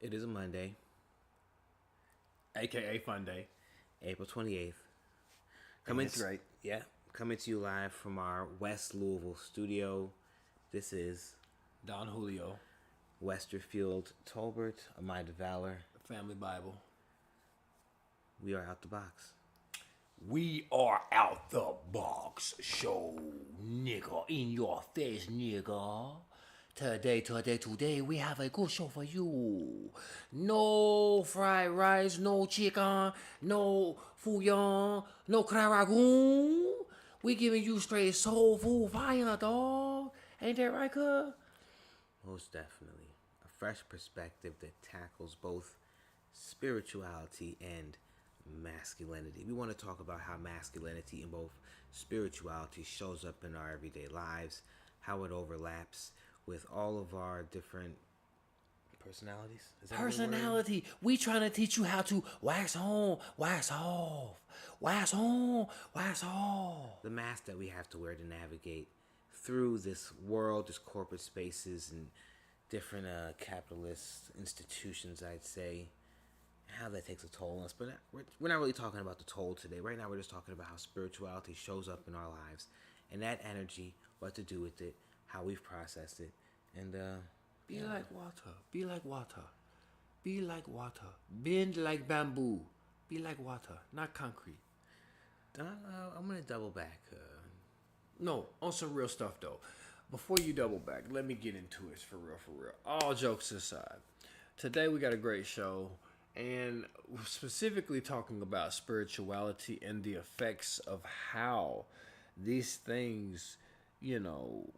It is a Monday, aka Fun Day. April 28th. And Coming that's to, right. yeah, coming to you live from our West Louisville studio. This is Don Julio, Westerfield Tolbert, A Mind of Valor. Family Bible. We are out the box. We are out the box show, nigga. In your face, nigga. Today, we have a good show for you. No fried rice, no chicken, no fouillon, no craragoon. We giving you straight soul food fire, dog. Ain't that right, cuz? Most definitely. A fresh perspective that tackles both spirituality and masculinity. We want to talk about how masculinity and both spirituality shows up in our everyday lives, how it overlaps with all of our different personalities. Is that a good word? Personality. We trying to teach you how to wax on, wax off, wax on, wax off. The mask that we have to wear to navigate through this world, this corporate spaces, and different capitalist institutions, I'd say, how that takes a toll on us. But we're not really talking about the toll today. Right now, we're just talking about how spirituality shows up in our lives and that energy, what to do with it, how we've processed it, and Be like water. Be like water. Be like water. Bend like bamboo. Be like water, not concrete. I'm gonna double back. No, on some real stuff though. Before you double back, let me get into it for real, for real. All jokes aside, today we got a great show, and we're specifically talking about spirituality and the effects of how these things, you know,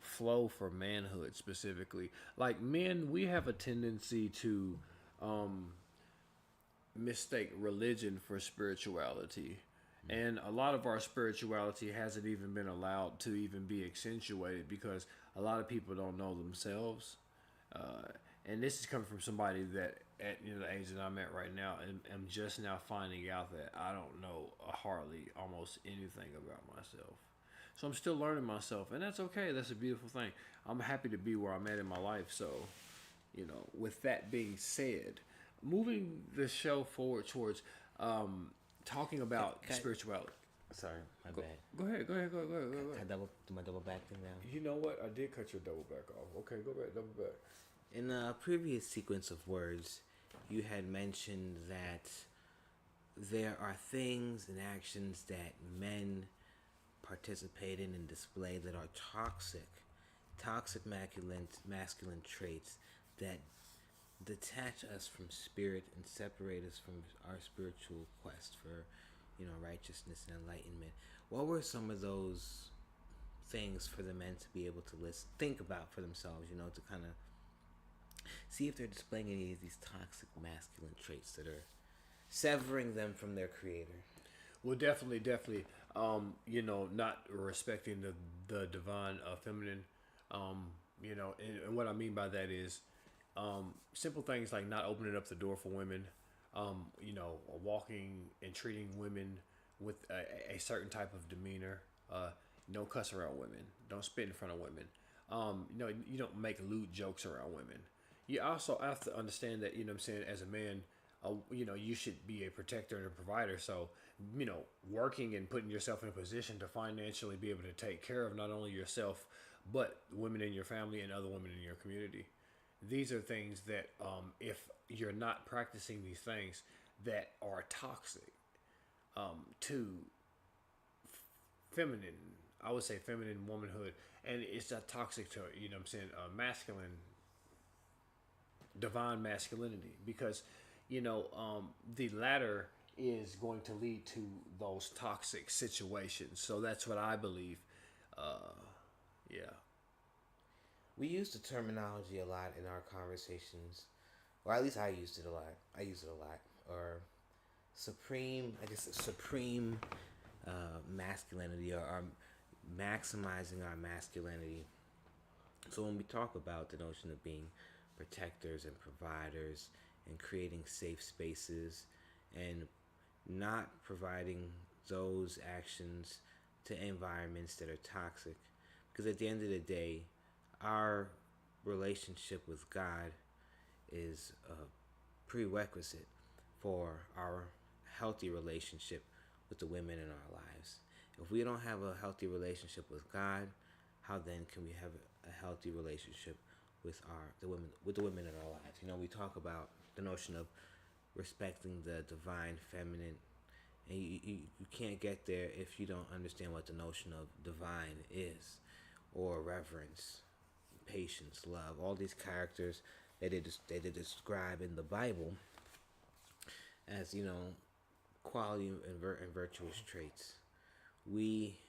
flow for manhood specifically. Like men, we have a tendency to um, mistake religion for spirituality. And a lot of our spirituality hasn't even been allowed to even be accentuated because a lot of people don't know themselves. Uh, and this is coming from somebody that, at the age that I'm at right now, and am just now finding out that I don't know hardly almost anything about myself. So I'm still learning myself, and that's okay. That's a beautiful thing. I'm happy to be where I'm at in my life. So, with that being said, moving the show forward towards talking about Can I- spirituality. Sorry, my bad. Go ahead. Can I do my double back thing now? You know what? I did cut your double back off. Okay, go back, double back. In a previous sequence of words, you had mentioned that there are things and actions that men participate in and display that are toxic masculine traits that detach us from spirit and separate us from our spiritual quest for, righteousness and enlightenment. What were some of those things for the men to be able to think about for themselves, to kind of see if they're displaying any of these toxic masculine traits that are severing them from their creator? Well, definitely. Not respecting the divine feminine. And what I mean by that is simple things like not opening up the door for women. Walking and treating women with a certain type of demeanor. Don't cuss around women. Don't spit in front of women. You don't make lewd jokes around women. You also have to understand that, what I'm saying, as a man, you should be a protector and a provider. So, working and putting yourself in a position to financially be able to take care of not only yourself, but women in your family and other women in your community. These are things that, if you're not practicing these things that are toxic to feminine, I would say feminine womanhood, and it's not toxic to, masculine, divine masculinity, because the latter is going to lead to those toxic situations. So that's what I believe. Yeah. We use the terminology a lot in our conversations, or at least I used it a lot. Or supreme masculinity, or our maximizing our masculinity. So when we talk about the notion of being protectors and providers and creating safe spaces and not providing those actions to environments that are toxic, because at the end of the day, our relationship with God is a prerequisite for our healthy relationship with the women in our lives. If we don't have a healthy relationship with God, how then can we have a healthy relationship with the women in our lives? You know, we talk about the notion of respecting the divine feminine, and you can't get there if you don't understand what the notion of divine is, or reverence, patience, love, all these characters that they describe in the Bible as, you know, quality and virtuous traits. We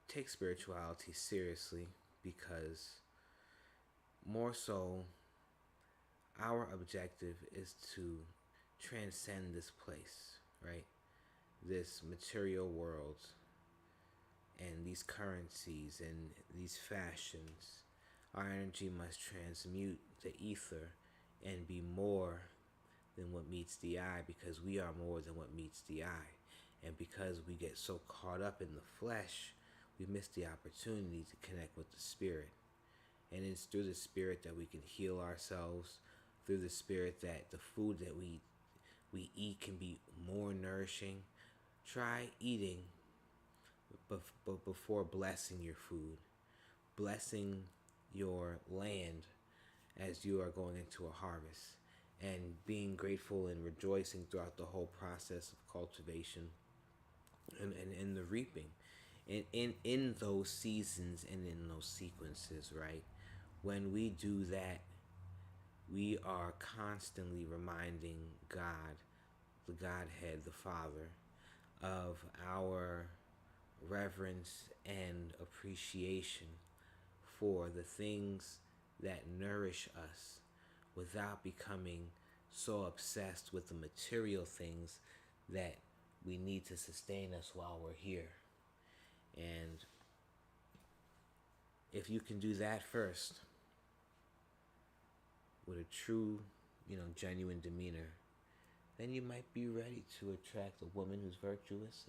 take spirituality seriously because, more so, our objective is to transcend this place, right? This material world and these currencies and these fashions. Our energy must transmute the ether and be more than what meets the eye, because we are more than what meets the eye. And because we get so caught up in the flesh, we miss the opportunity to connect with the spirit. And it's through the spirit that we can heal ourselves, through the spirit that the food that we eat can be more nourishing. Try eating before blessing your food, blessing your land as you are going into a harvest, and being grateful and rejoicing throughout the whole process of cultivation and the reaping. In those seasons and in those sequences, right? When we do that, we are constantly reminding God, the Godhead, the Father, of our reverence and appreciation for the things that nourish us, without becoming so obsessed with the material things that we need to sustain us while we're here. And if you can do that first, with a true, genuine demeanor, then you might be ready to attract a woman who's virtuous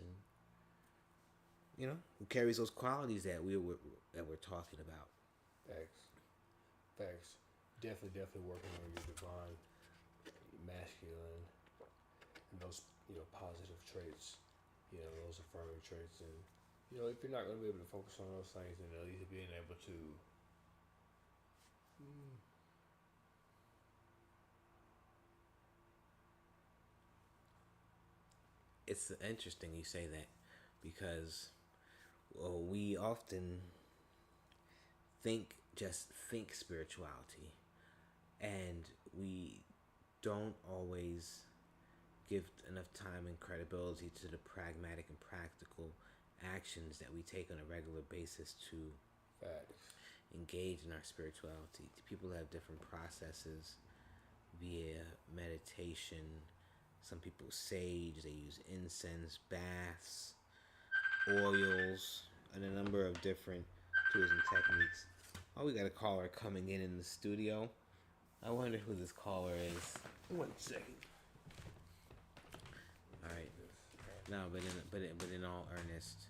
and, who carries those qualities that we're talking about. Facts. Definitely working on your divine, masculine, and those, positive traits, those affirming traits. And, if you're not going to be able to focus on those things, then at least being able to It's interesting you say that, because we often think spirituality, and we don't always give enough time and credibility to the pragmatic and practical actions that we take on a regular basis to facts. engage in our spirituality. People have different processes via meditation. Some people sage, they use incense, baths, oils, and a number of different tools and techniques. Oh, we got a caller coming in the studio. I wonder who this caller is. 1 second. All right. No, but in all earnest,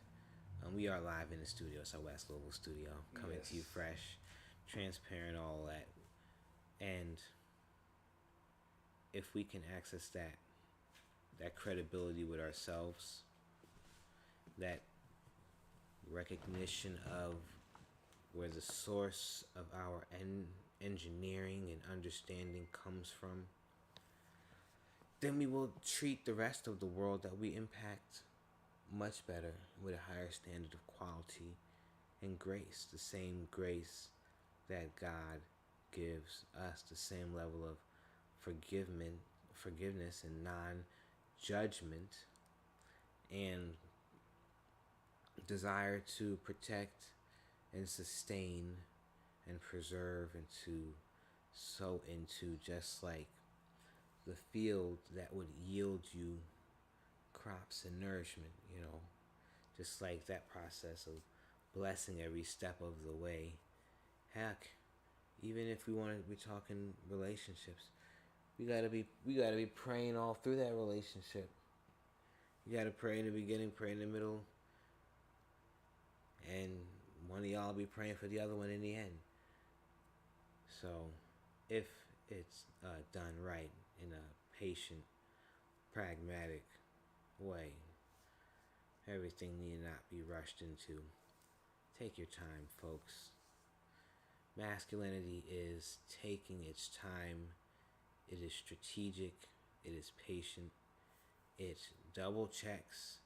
we are live in the studio. It's our West Global studio, coming to you fresh, transparent, all that. And if we can access that credibility with ourselves, that recognition of where the source of our engineering and understanding comes from, then we will treat the rest of the world that we impact much better, with a higher standard of quality and grace, the same grace that God gives us, the same level of forgiveness and non-judgment, and desire to protect and sustain and preserve and to sow into, just like the field that would yield you crops and nourishment, just like that process of blessing every step of the way. Heck, even if we want to be talking relationships, we gotta be praying all through that relationship. You gotta pray in the beginning, pray in the middle, and one of y'all be praying for the other one in the end. So if it's done right in a patient, pragmatic way. Everything need not be rushed into. Take your time, folks. Masculinity is taking its time. It is strategic. It is patient. It double checks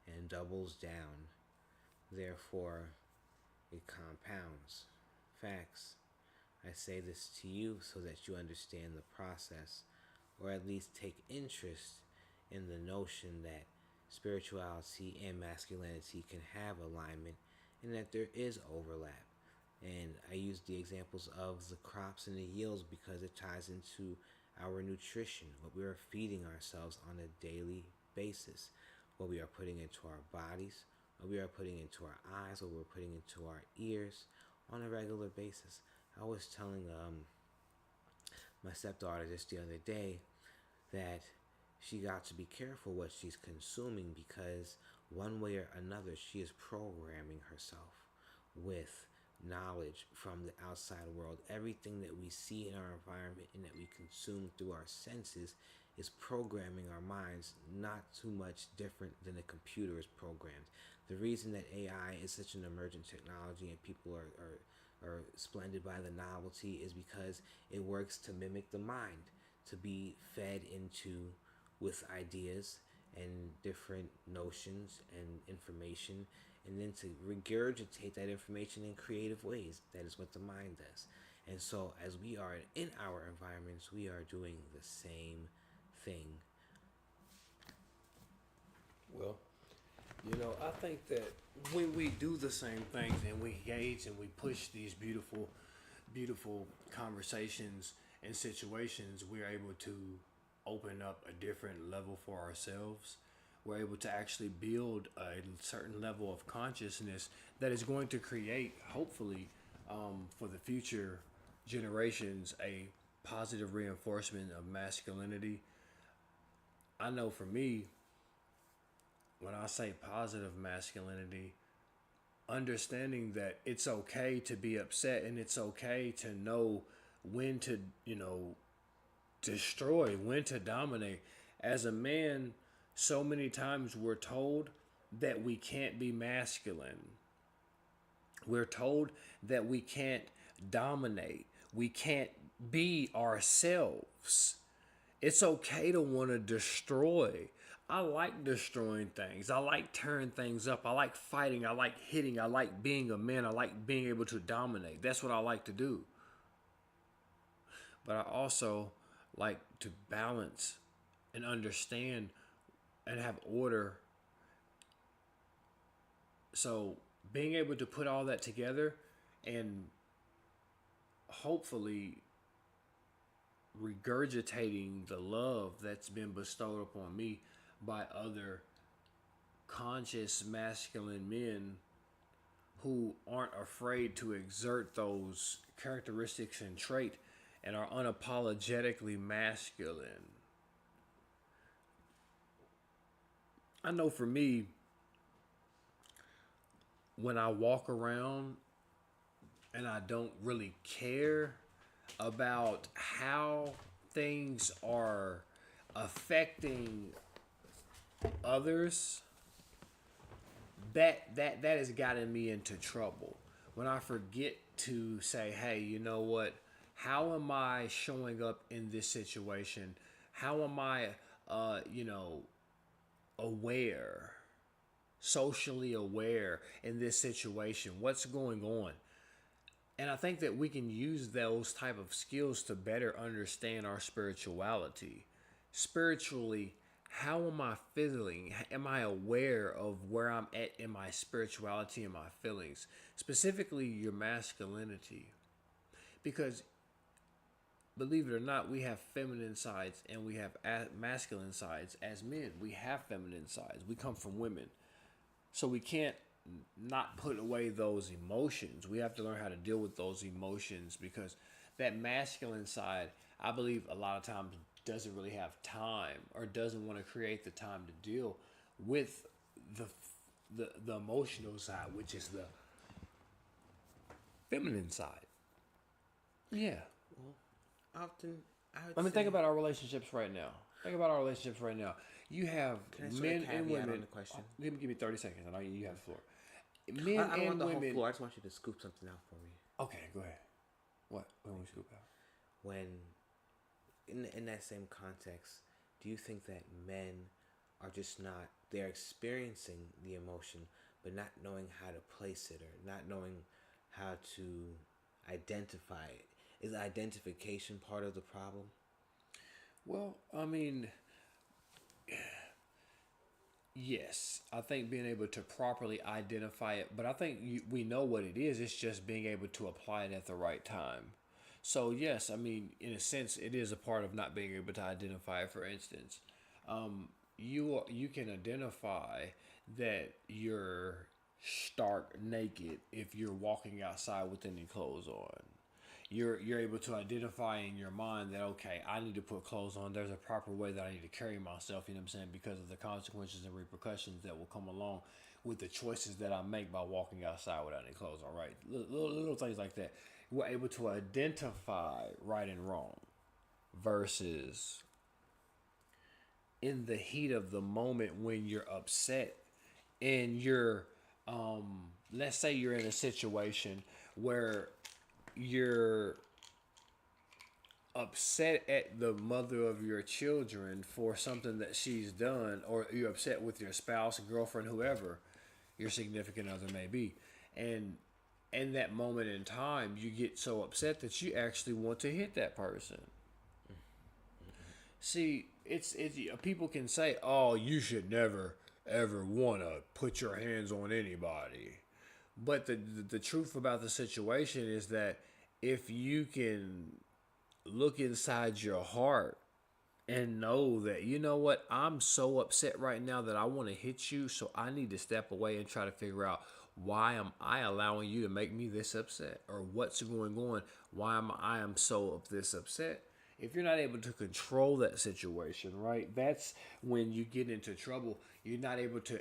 and doubles down. Therefore, it compounds. Facts. I say this to you so that you understand the process, or at least take interest in the notion that spirituality and masculinity can have alignment and that there is overlap. And I use the examples of the crops and the yields because it ties into our nutrition, what we are feeding ourselves on a daily basis, what we are putting into our bodies, what we are putting into our eyes, what we're putting into our ears on a regular basis. I was telling my stepdaughter just the other day that she got to be careful what she's consuming because one way or another she is programming herself with knowledge from the outside world. Everything that we see in our environment and that we consume through our senses is programming our minds, not too much different than a computer is programmed. The reason that AI is such an emergent technology and people are splendid by the novelty is because it works to mimic the mind, to be fed into with ideas and different notions and information, and then to regurgitate that information in creative ways. That is what the mind does. And so, as we are in our environments, we are doing the same thing. Well, I think that when we do the same things and we engage and we push these beautiful, beautiful conversations and situations, we're able to open up a different level for ourselves. We're able to actually build a certain level of consciousness that is going to create, hopefully, for the future generations, a positive reinforcement of masculinity. I know for me, when I say positive masculinity, understanding that it's okay to be upset and it's okay to know when to, destroy, when to dominate. As a man, so many times we're told that we can't be masculine. We're told that we can't dominate. We can't be ourselves. It's okay to want to destroy. I like destroying things. I like tearing things up. I like fighting. I like hitting. I like being a man. I like being able to dominate. That's what I like to do. But I also like to balance and understand and have order. So being able to put all that together and hopefully regurgitating the love that's been bestowed upon me by other conscious masculine men who aren't afraid to exert those characteristics and trait and are unapologetically masculine. I know for me, when I walk around and I don't really care about how things are affecting others, that has gotten me into trouble. When I forget to say, hey, you know what? How am I showing up in this situation? How am I, aware, socially aware in this situation? What's going on? And I think that we can use those type of skills to better understand our spirituality. Spiritually, how am I feeling? Am I aware of where I'm at in my spirituality and my feelings? Specifically, your masculinity. Because, believe it or not, we have feminine sides and we have masculine sides. As men, we have feminine sides. We come from women. So we can't not put away those emotions. We have to learn how to deal with those emotions because that masculine side, I believe a lot of times doesn't really have time or doesn't want to create the time to deal with the emotional side, which is the feminine side. Yeah. Well, Often, I would I mean, say. think about our relationships right now. Think about our relationships right now. You have Can I sort of men and caveat women. on the question? Give me 30 seconds, and you have the floor. I Men don't want and the whole women. floor. I just want you to scoop something out for me. Okay, go ahead. What? When we scoop out? When, in that same context, do you think that men are just not, they're experiencing the emotion, but not knowing how to place it or not knowing how to identify it? Is identification part of the problem? Well, I mean, yes, I think being able to properly identify it, but I think we know what it is. It's just being able to apply it at the right time. So yes, I mean, in a sense, it is a part of not being able to identify it. For instance, you can identify that you're stark naked if you're walking outside with any clothes on. You're able to identify in your mind that, okay, I need to put clothes on. There's a proper way that I need to carry myself, you know what I'm saying, because of the consequences and repercussions that will come along with the choices that I make by walking outside without any clothes on, right? Little things like that. We're able to identify right and wrong versus in the heat of the moment when you're upset and you're let's say you're in a situation where you're upset at the mother of your children for something that she's done, or you're upset with your spouse, girlfriend, whoever your significant other may be, and in that moment in time you get so upset that you actually want to hit that person. See, it's people can say, "Oh, you should never ever want to put your hands on anybody," but the truth about the situation is that if you can look inside your heart and know that, you know what, I'm so upset right now that I want to hit you, so I need to step away and try to figure out why am I allowing you to make me this upset, or what's going on, why am I am so this upset. If you're not able to control that situation, right, that's when you get into trouble. You're not able to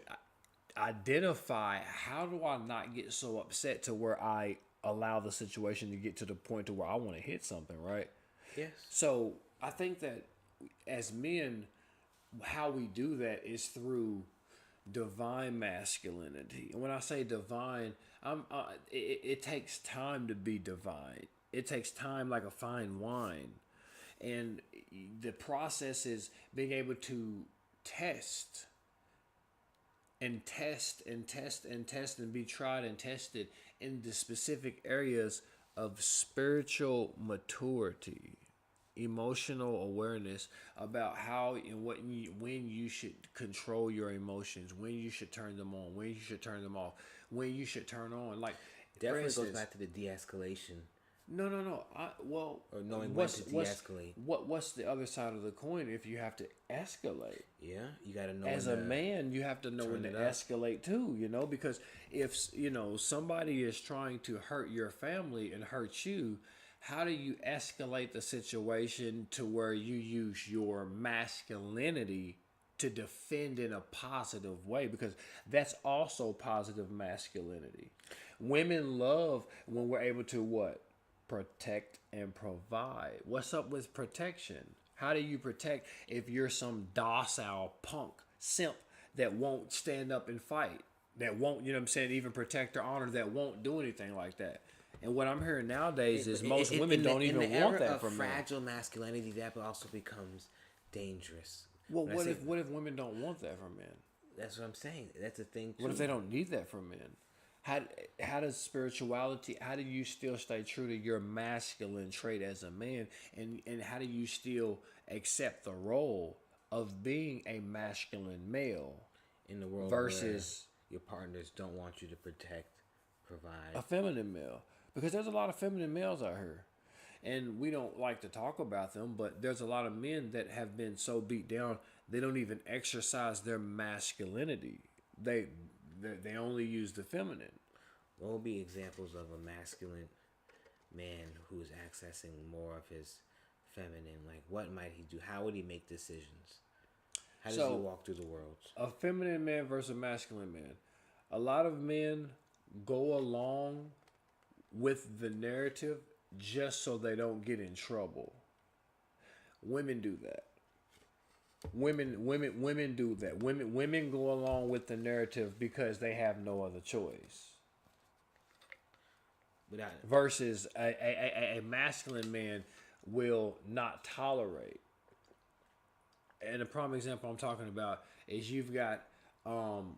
identify, how do I not get so upset to where I allow the situation to get to the point to where I want to hit something, right? Yes. So I think that as men, how we do that is through divine masculinity. And when I say divine, it takes time to be divine. It takes time like a fine wine. And the process is being able to test and test and test and test and be tried and tested in the specific areas of spiritual maturity, emotional awareness about how and when you should control your emotions, when you should turn them on, when you should turn them off, when you should turn on. Like, Definitely for instance, goes back to the de-escalation. no. Or knowing when to de-escalate. What's the other side of the coin if you have to escalate? Yeah, you got to know. As a man, you have to know when to escalate too, you know, because if, you know, somebody is trying to hurt your family and hurt you, how do you escalate the situation to where you use your masculinity to defend in a positive way? Because that's also positive masculinity. Women love when we're able to what? Protect and provide. What's up with protection? How do you protect if you're some docile punk simp that won't stand up and fight, that won't, you know what I'm saying, even protect their honor, that won't do anything like that? And what I'm hearing nowadays is most women don't even want that from men. In the era of fragile masculinity, that also becomes dangerous. Well, what if women don't want that from men? That's what I'm saying. That's the thing too. What if they don't need that from men? How does spirituality, how do you still stay true to your masculine trait as a man, and how do you still accept the role of being a masculine male in the world versus your partners don't want you to protect, provide, a feminine male? Because there's a lot of feminine males out here, and we don't like to talk about them, but there's a lot of men that have been so beat down they don't even exercise their masculinity. They only use the feminine. What would be examples of a masculine man who's accessing more of his feminine? Like, what might he do? How would he make decisions? How does he walk through the world? A feminine man versus a masculine man. A lot of men go along with the narrative just so they don't get in trouble. Women do that. Women do that. Women go along with the narrative because they have no other choice. Without Versus a masculine man will not tolerate. And a prime example I'm talking about is you've got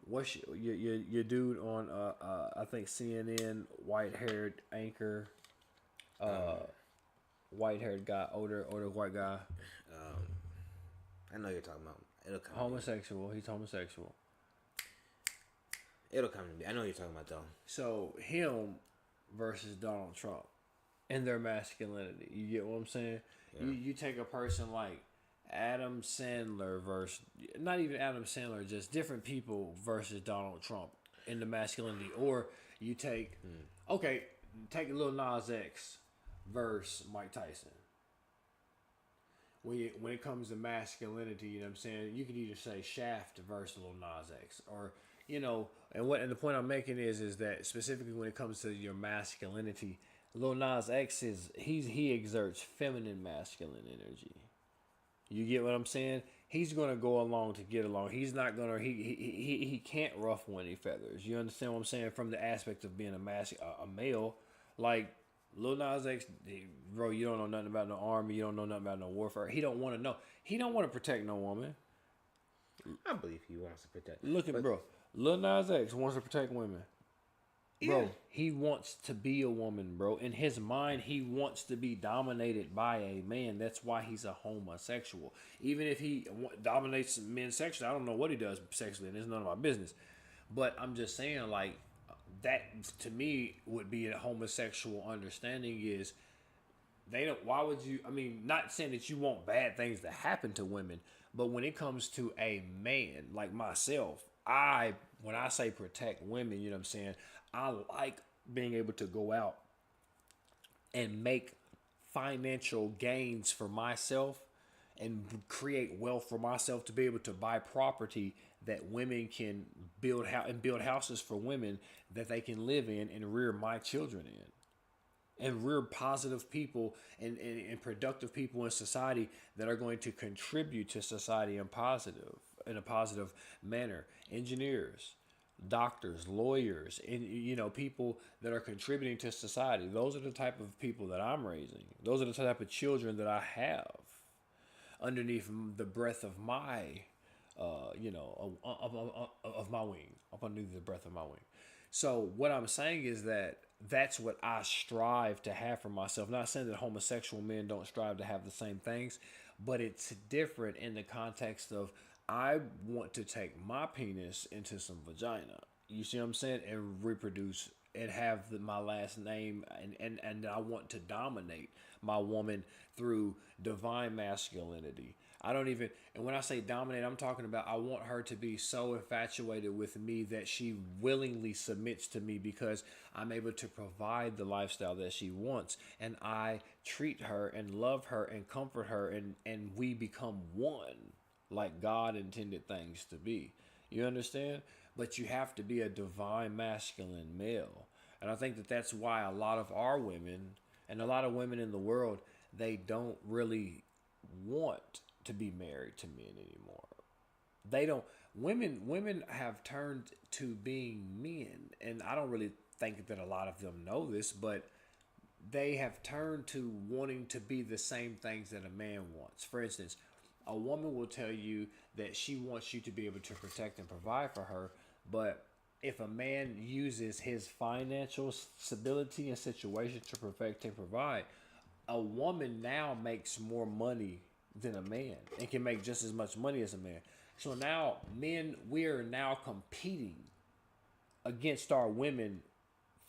what's your dude on I think CNN, white haired anchor, white haired guy, older white guy, I know you're talking about. It'll come. homosexual. He's homosexual. It'll come to me. I know what you're talking about though. So him versus Donald Trump and their masculinity. You get what I'm saying? Yeah. You take a person like Adam Sandler versus not even Adam Sandler, just different people versus Donald Trump in the masculinity. Or you take take Lil Nas X versus Mike Tyson. When it comes to masculinity, you know what I'm saying? You could either say Shaft versus Lil Nas X, or and the point I'm making is that specifically when it comes to your masculinity, Lil Nas X he exerts feminine masculine energy. You get what I'm saying? He's gonna go along to get along. He's not gonna he can't ruffle any feathers. You understand what I'm saying? From the aspect of being a male, like Lil Nas X, bro, you don't know nothing about no army. You don't know nothing about no warfare. He don't want to know. He don't want to protect no woman. I believe he wants to protect. Look at bro. Lil Nas X wants to protect women. Bro, he wants to be a woman, bro. In his mind, he wants to be dominated by a man. That's why he's a homosexual. Even if he dominates men sexually, I don't know what he does sexually, and it's none of my business. But I'm just saying, like, that to me would be a homosexual understanding is they don't. Why would you? I mean, not saying that you want bad things to happen to women, but when it comes to a man like myself, when I say protect women, you know what I'm saying? I like being able to go out and make financial gains for myself and create wealth for myself to be able to buy property that women can build houses for women that they can live in and rear my children in. And rear positive people and productive people in society that are going to contribute to society in a positive manner. Engineers, doctors, lawyers, and people that are contributing to society. Those are the type of people that I'm raising. Those are the type of children that I have underneath the breath of my of my wing, up underneath the breath of my wing. So what I'm saying is that that's what I strive to have for myself. Not saying that homosexual men don't strive to have the same things, but it's different in the context of I want to take my penis into some vagina. You see what I'm saying? And reproduce and have my last name, and I want to dominate my woman through divine masculinity. And when I say dominate, I'm talking about I want her to be so infatuated with me that she willingly submits to me because I'm able to provide the lifestyle that she wants. And I treat her and love her and comfort her, and we become one like God intended things to be. You understand? But you have to be a divine masculine male. And I think that that's why a lot of our women and a lot of women in the world, they don't really want to be married to men anymore. They don't. Women have turned to being men, and I don't really think that a lot of them know this, but they have turned to wanting to be the same things that a man wants. For instance, a woman will tell you that she wants you to be able to protect and provide for her, but if a man uses his financial stability and situation to protect and provide, a woman now makes more money than a man and can make just as much money as a man. So now we are now competing against our women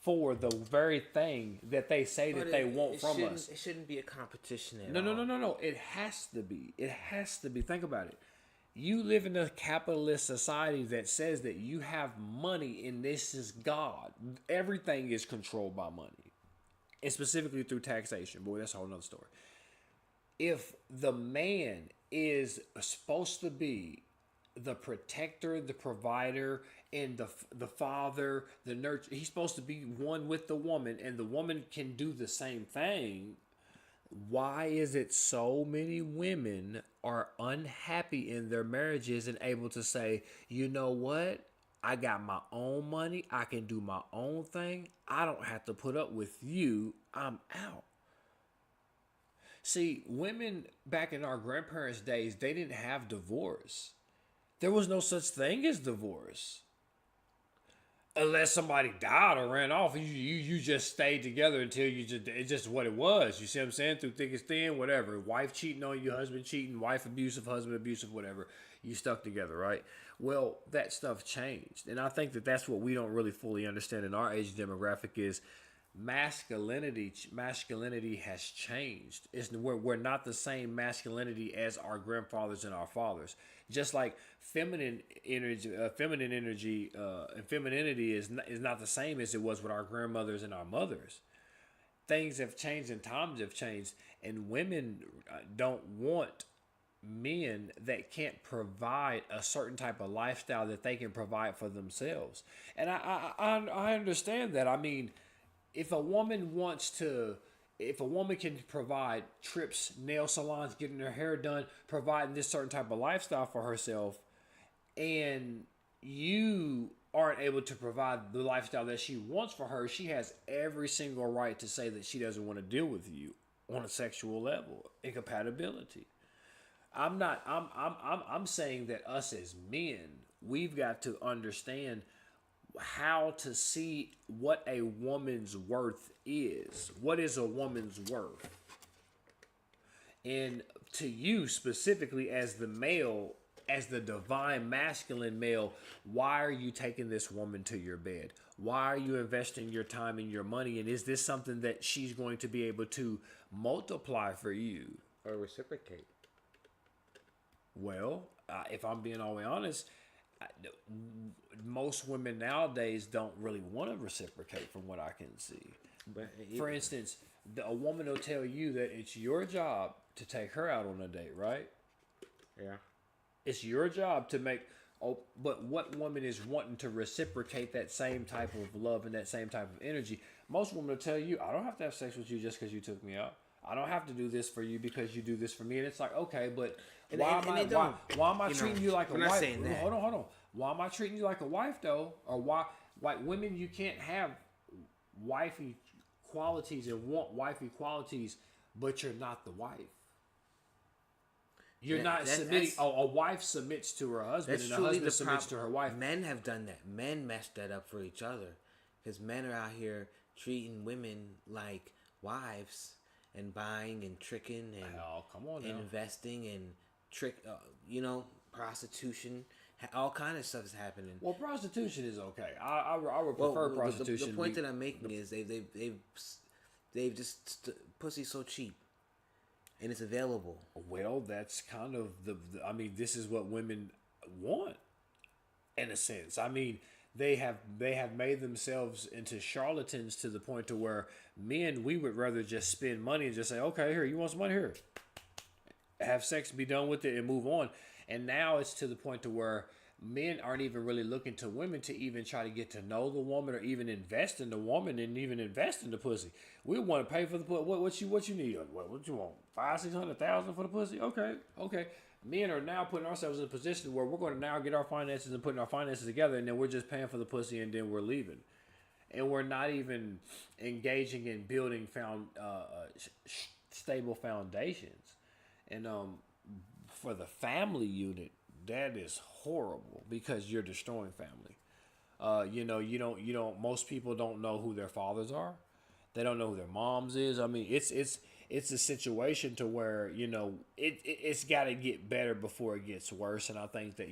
for the very thing that they say that they want from us. It shouldn't be a competition at all. No. It has to be. It has to be. Think about it. You live in a capitalist society that says that you have money and this is God. Everything is controlled by money. And specifically through taxation. Boy, that's a whole nother story. If the man is supposed to be the protector, the provider, and the father, the nurture, he's supposed to be one with the woman, and the woman can do the same thing, Why is it so many women are unhappy in their marriages and able to say, you know what? I got my own money. I can do my own thing. I don't have to put up with you. I'm out. See, women back in our grandparents' days, they didn't have divorce. There was no such thing as divorce. Unless somebody died or ran off, you just stayed together until it's just what it was. You see what I'm saying? Through thick and thin, whatever. Wife cheating on you, husband cheating, wife abusive, husband abusive, whatever. You stuck together, right? Well, that stuff changed, and I think that that's what we don't really fully understand in our age demographic is masculinity has changed. We're not the same masculinity as our grandfathers and our fathers. Just like feminine energy and femininity is not the same as it was with our grandmothers and our mothers. Things have changed and times have changed, and women don't want men that can't provide a certain type of lifestyle that they can provide for themselves. And I understand that. I mean, if a woman can provide trips, nail salons, getting her hair done, providing this certain type of lifestyle for herself, and you aren't able to provide the lifestyle that she wants for her, she has every single right to say that she doesn't want to deal with you on a sexual level. Incompatibility. I'm saying that us as men, we've got to understand how to see what a woman's worth is. What is a woman's worth? And to you specifically as the male, as the divine masculine male, why are you taking this woman to your bed? Why are you investing your time and your money? And is this something that she's going to be able to multiply for you? Or reciprocate? Well, if I'm being all the way honest, most women nowadays don't really want to reciprocate from what I can see. But For instance, a woman will tell you that it's your job to take her out on a date, right? yeah, It's your job to make. Oh, but what woman is wanting to reciprocate that same type of love and that same type of energy? Most women will tell you, I don't have to have sex with you just because you took me out. I don't have to do this for you because you do this for me. And it's like, okay, but why am I treating you like a wife? Hold on. Why am I treating you like a wife though? Or why, like women, you can't have wifey qualities and want wifey qualities, but you're not the wife. You're not submitting. A wife submits to her husband, and a husband submits to her wife. Men have done that. Men messed that up for each other, because men are out here treating women like wives and buying and tricking and investing and prostitution. All kind of stuff is happening. Well, prostitution is okay. I would prefer prostitution. The point that I'm making is they've just pussy so cheap. And it's available. Well, that's kind of I mean, this is what women want, in a sense. I mean, they have made themselves into charlatans to the point to where men, we would rather just spend money and just say, okay, here, you want some money? Here. Have sex, be done with it, and move on. And now it's to the point to where men aren't even really looking to women to even try to get to know the woman or even invest in the woman and even invest in the pussy. We want to pay for the pussy. What you need? What you want? $500,000-$600,000 for the pussy? Okay. Men are now putting ourselves in a position where we're going to now get our finances and putting our finances together, and then we're just paying for the pussy and then we're leaving, and we're not even engaging in building stable foundations. And for the family unit, that is horrible because you're destroying family. You don't. Most people don't know who their fathers are. They don't know who their moms is. I mean, it's a situation to where it's got to get better before it gets worse. And I think that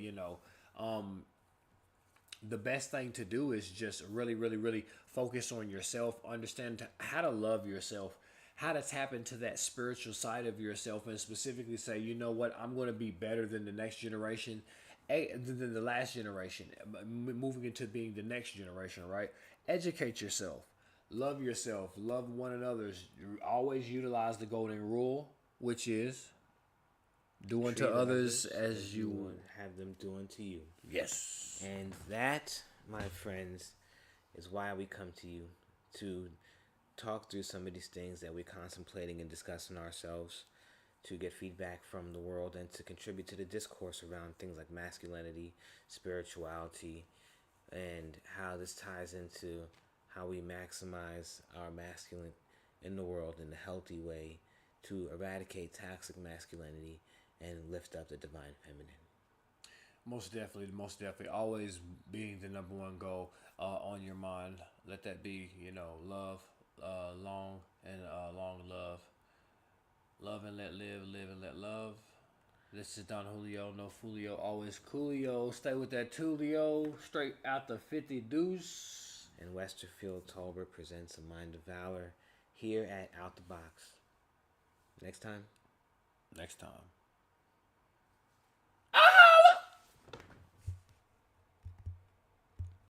the best thing to do is just really, really, really focus on yourself. Understand how to love yourself. How to tap into that spiritual side of yourself and specifically say, you know what, I'm going to be better than the next generation, than the last generation, moving into being the next generation, right? Educate yourself. Love yourself. Love one another. Always utilize the golden rule, which is do unto others as you would have them do unto you. Yes. And that, my friends, is why we come to you to talk through some of these things that we're contemplating and discussing ourselves, to get feedback from the world and to contribute to the discourse around things like masculinity, spirituality, and how this ties into how we maximize our masculine in the world in a healthy way to eradicate toxic masculinity and lift up the divine feminine. Most definitely, most definitely. Always being the number one goal on your mind. Let that be, love, long and long love. Love and let live and let love. This is Don Julio, no Fulio, always coolio. Stay with that Tulio, straight out the 50 deuce. And Westerfield Tolbert presents A Mind of Valor here at Out the Box. Next time. Next time.